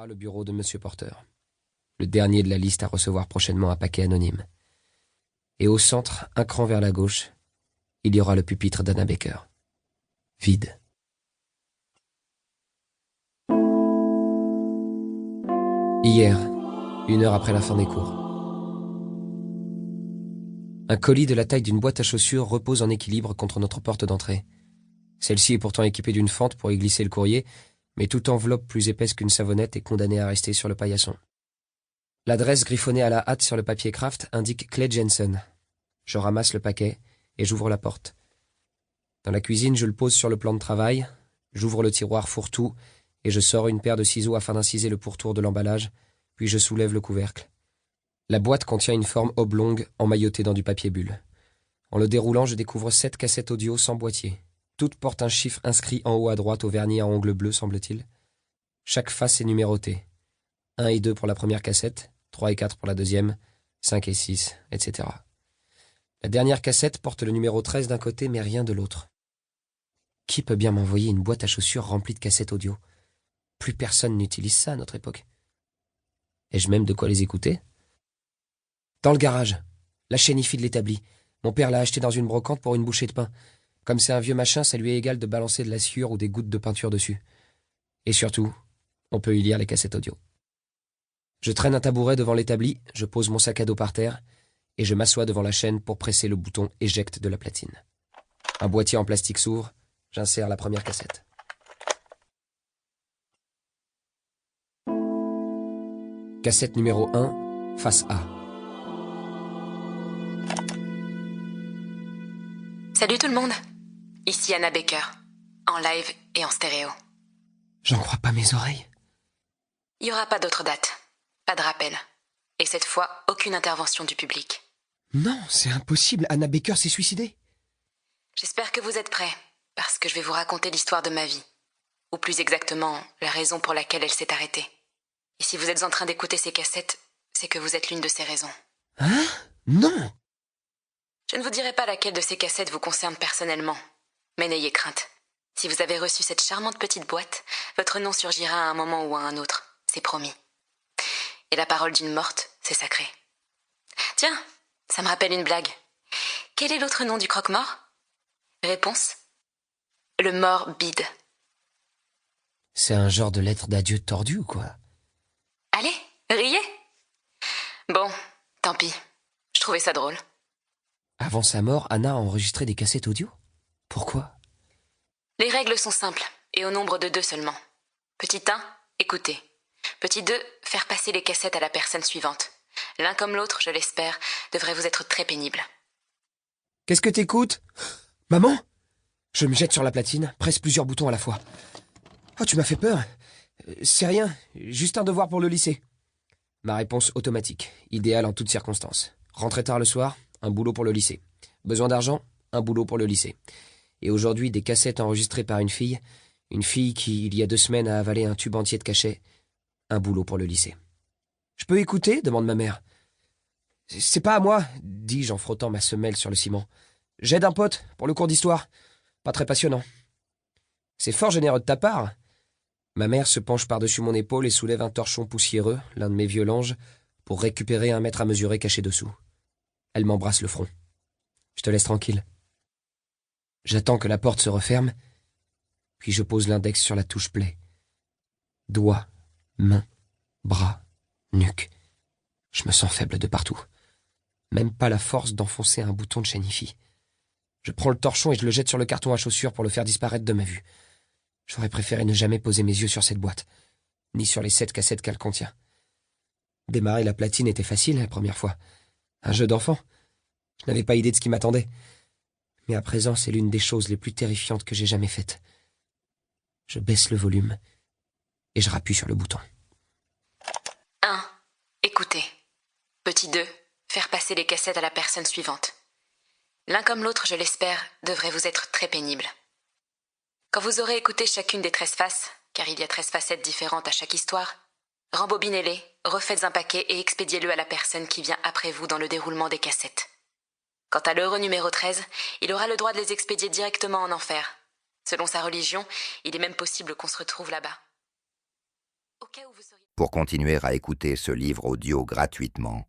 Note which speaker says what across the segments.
Speaker 1: sera le bureau de Monsieur Porter, le dernier de la liste à recevoir prochainement un paquet anonyme. Et au centre, un cran vers la gauche, il y aura le pupitre d'Anna Baker. Vide. Hier, 1 heure après la fin des cours. Un colis de la taille d'une boîte à chaussures repose en équilibre contre notre porte d'entrée. Celle-ci est pourtant équipée d'une fente pour y glisser le courrier, mais toute enveloppe plus épaisse qu'une savonnette est condamnée à rester sur le paillasson. L'adresse griffonnée à la hâte sur le papier craft indique Clay Jensen. Je ramasse le paquet et j'ouvre la porte. Dans la cuisine, je le pose sur le plan de travail, j'ouvre le tiroir fourre-tout et je sors une paire de ciseaux afin d'inciser le pourtour de l'emballage, puis je soulève le couvercle. La boîte contient une forme oblongue emmaillotée dans du papier bulle. En le déroulant, je découvre 7 cassettes audio sans boîtier. Toutes portent un chiffre inscrit en haut à droite au vernis à ongles bleus, semble-t-il. Chaque face est numérotée. 1 et 2 pour la première cassette, 3 et 4 pour la deuxième, 5 et 6, etc. La dernière cassette porte le numéro 13 d'un côté, mais rien de l'autre. Qui peut bien m'envoyer une boîte à chaussures remplie de cassettes audio? Plus personne n'utilise ça à notre époque. Ai-je même de quoi les écouter? Dans le garage, la chaîne hi-fi de l'établi. Mon père l'a acheté dans une brocante pour une bouchée de pain. Comme c'est un vieux machin, ça lui est égal de balancer de la sciure ou des gouttes de peinture dessus. Et surtout, on peut y lire les cassettes audio. Je traîne un tabouret devant l'établi, je pose mon sac à dos par terre, et je m'assois devant la chaîne pour presser le bouton éjecte de la platine. Un boîtier en plastique s'ouvre, j'insère la première cassette. Cassette numéro 1, face A.
Speaker 2: Salut tout le monde, ici Anna Baker, en live et en stéréo.
Speaker 1: J'en crois pas mes oreilles.
Speaker 2: Il n'y aura pas d'autre date, pas de rappel, et cette fois, aucune intervention du public.
Speaker 1: Non, c'est impossible, Anna Baker s'est suicidée.
Speaker 2: J'espère que vous êtes prêts, parce que je vais vous raconter l'histoire de ma vie, ou plus exactement, la raison pour laquelle elle s'est arrêtée. Et si vous êtes en train d'écouter ces cassettes, c'est que vous êtes l'une de ces raisons.
Speaker 1: Hein? Non!
Speaker 2: Je ne vous dirai pas laquelle de ces cassettes vous concerne personnellement, mais n'ayez crainte. Si vous avez reçu cette charmante petite boîte, votre nom surgira à un moment ou à un autre, c'est promis. Et la parole d'une morte, c'est sacré. Tiens, ça me rappelle une blague. Quel est l'autre nom du croque-mort? Réponse: le mort bide.
Speaker 1: C'est un genre de lettre d'adieu tordue ou quoi?
Speaker 2: Allez, riez. Bon, tant pis. Je trouvais ça drôle.
Speaker 1: Avant sa mort, Anna a enregistré des cassettes audio? Pourquoi?
Speaker 2: Les règles sont simples, et au nombre de 2 seulement. Petit 1, écoutez. Petit 2, faire passer les cassettes à la personne suivante. L'un comme l'autre, je l'espère, devrait vous être très pénible.
Speaker 1: Qu'est-ce que t'écoutes? Maman? Je me jette sur la platine, presse plusieurs boutons à la fois. Oh, tu m'as fait peur. C'est rien, juste un devoir pour le lycée. Ma réponse automatique, idéale en toutes circonstances. Rentrer tard le soir, un boulot pour le lycée. Besoin d'argent, un boulot pour le lycée. Et aujourd'hui, des cassettes enregistrées par une fille qui, il y a 2 semaines, a avalé un tube entier de cachets, un boulot pour le lycée. « Je peux écouter ?» demande ma mère. « C'est pas à moi, » dis-je en frottant ma semelle sur le ciment. « J'aide un pote pour le cours d'histoire. Pas très passionnant. »« C'est fort généreux de ta part. » Ma mère se penche par-dessus mon épaule et soulève un torchon poussiéreux, l'un de mes vieux langes, pour récupérer un mètre à mesurer caché dessous. Elle m'embrasse le front. « Je te laisse tranquille. » J'attends que la porte se referme, puis je pose l'index sur la touche play. Doigts, mains, bras, nuque. Je me sens faible de partout. Même pas la force d'enfoncer un bouton de chaîne hi-fi. Je prends le torchon et je le jette sur le carton à chaussures pour le faire disparaître de ma vue. J'aurais préféré ne jamais poser mes yeux sur cette boîte, ni sur les 7 cassettes qu'elle contient. Démarrer la platine était facile la première fois. Un jeu d'enfant. Je n'avais pas idée de ce qui m'attendait. Mais à présent, c'est l'une des choses les plus terrifiantes que j'ai jamais faites. Je baisse le volume et je rappuie sur le bouton.
Speaker 2: 1. Écoutez. Petit 2. Faire passer les cassettes à la personne suivante. L'un comme l'autre, je l'espère, devrait vous être très pénible. Quand vous aurez écouté chacune des 13 faces, car il y a 13 facettes différentes à chaque histoire, rembobinez-les, refaites un paquet et expédiez-le à la personne qui vient après vous dans le déroulement des cassettes. Quant à l'heureux numéro 13, il aura le droit de les expédier directement en enfer. Selon sa religion, il est même possible qu'on se retrouve là-bas. Ok. cas où vous seriez...
Speaker 3: Pour continuer à écouter ce livre audio gratuitement,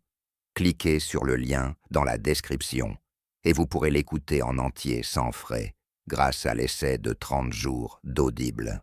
Speaker 3: cliquez sur le lien dans la description et vous pourrez l'écouter en entier sans frais grâce à l'essai de 30 jours d'Audible.